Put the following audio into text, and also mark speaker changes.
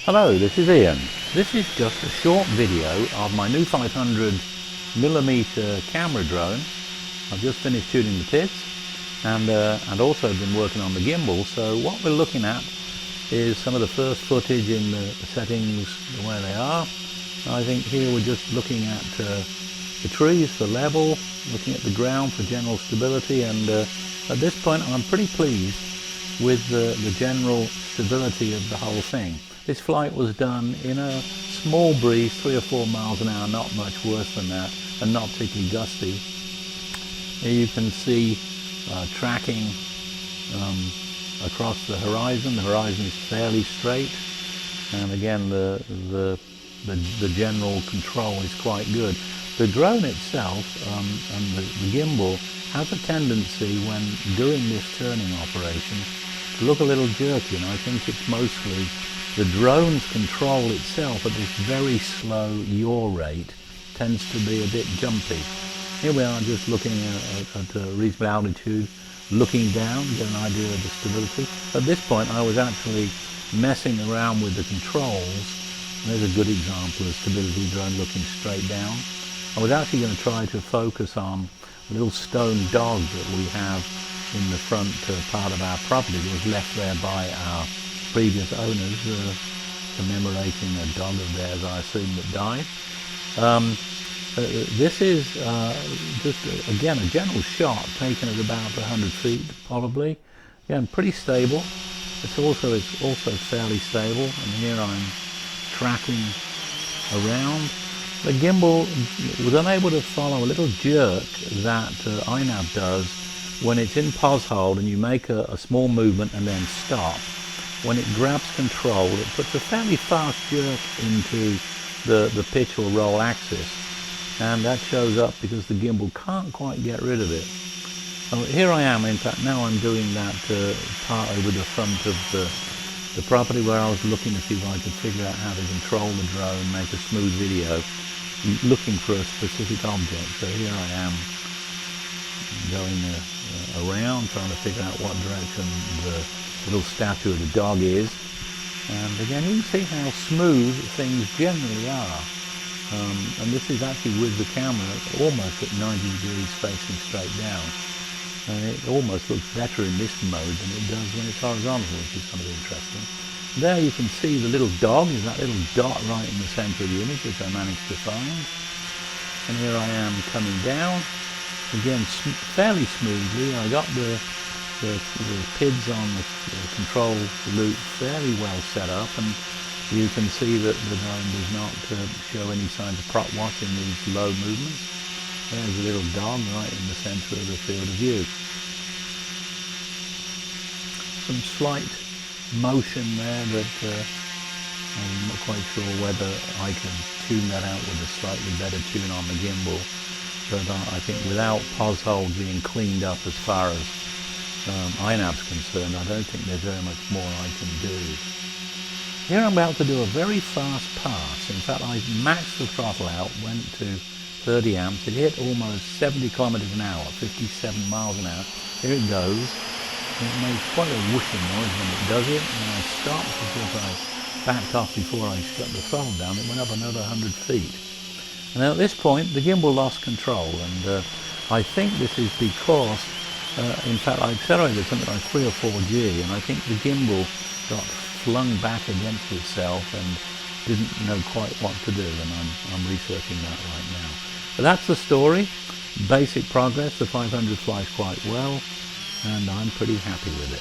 Speaker 1: Hello, this is Ian. This is just a short video of my new 500mm camera drone. I've just finished shooting the tits and also been working on the gimbal. So what we're looking at is some of the first footage in the settings the way they are. I think here we're just looking at the trees for level, looking at the ground for general stability, and at this point I'm pretty pleased with the general stability of the whole thing. This flight was done in a small breeze, 3 or 4 miles an hour, not much worse than that, and not particularly gusty. Here you can see tracking across the horizon. The horizon is fairly straight, and again the general control is quite good. The drone itself and the gimbal has a tendency when doing this turning operation to look a little jerky, and I think it's mostly the drone's control itself at this very slow yaw rate tends to be a bit jumpy. Here we are just looking at a reasonable altitude, looking down to get an idea of the stability. At this point I was actually messing around with the controls. There's a good example of stability drone looking straight down. I was actually going to try to focus on a little stone dog that we have in the front part of our property that was left there by our previous owners, commemorating a dog of theirs, I assume, that died. This is just again a general shot taken at about 100 feet probably. Again, pretty stable. It's also fairly stable, and here I'm tracking around. The gimbal was unable to follow a little jerk that inav does when it's in pause hold and you make a small movement and then stop. When it grabs control, it puts a fairly fast jerk into the pitch or roll axis, and that shows up because the gimbal can't quite get rid of it. Here I am, in fact, now I'm doing that part over the front of the property where I was looking to see if I could figure out how to control the drone, make a smooth video, looking for a specific object. So here I am going around, trying to figure out what direction the little statue of the dog is, and again you can see how smooth things generally are, and this is actually with the camera almost at 90 degrees facing straight down, and it almost looks better in this mode than it does when it's horizontal, which is kind of interesting. There you can see the little dog is that little dot right in the center of the image, which I managed to find, and here I am coming down again fairly smoothly. I got the PIDs on the control loop fairly well set up, and you can see that the drone does not show any signs of prop wash in these low movements. There's a little dog right in the center of the field of view. Some slight motion there that I'm not quite sure whether I can tune that out with a slightly better tune on the gimbal, but I think without pause hold being cleaned up as far as inav's concerned, I don't think there's very much more I can do. Here I'm about to do a very fast pass. In fact, I maxed the throttle out, went to 30 amps. It hit almost 70 kilometers an hour, 57 miles an hour. Here it goes. It makes quite a whooshing noise when it does it, and I stopped because I backed off before I shut the throttle down. It went up another 100 feet. And at this point, the gimbal lost control, and I think this is because in fact, I accelerated something like 3 or 4G, and I think the gimbal got flung back against itself and didn't know quite what to do, and I'm researching that right now. But that's the story. Basic progress. The 500 flies quite well, and I'm pretty happy with it.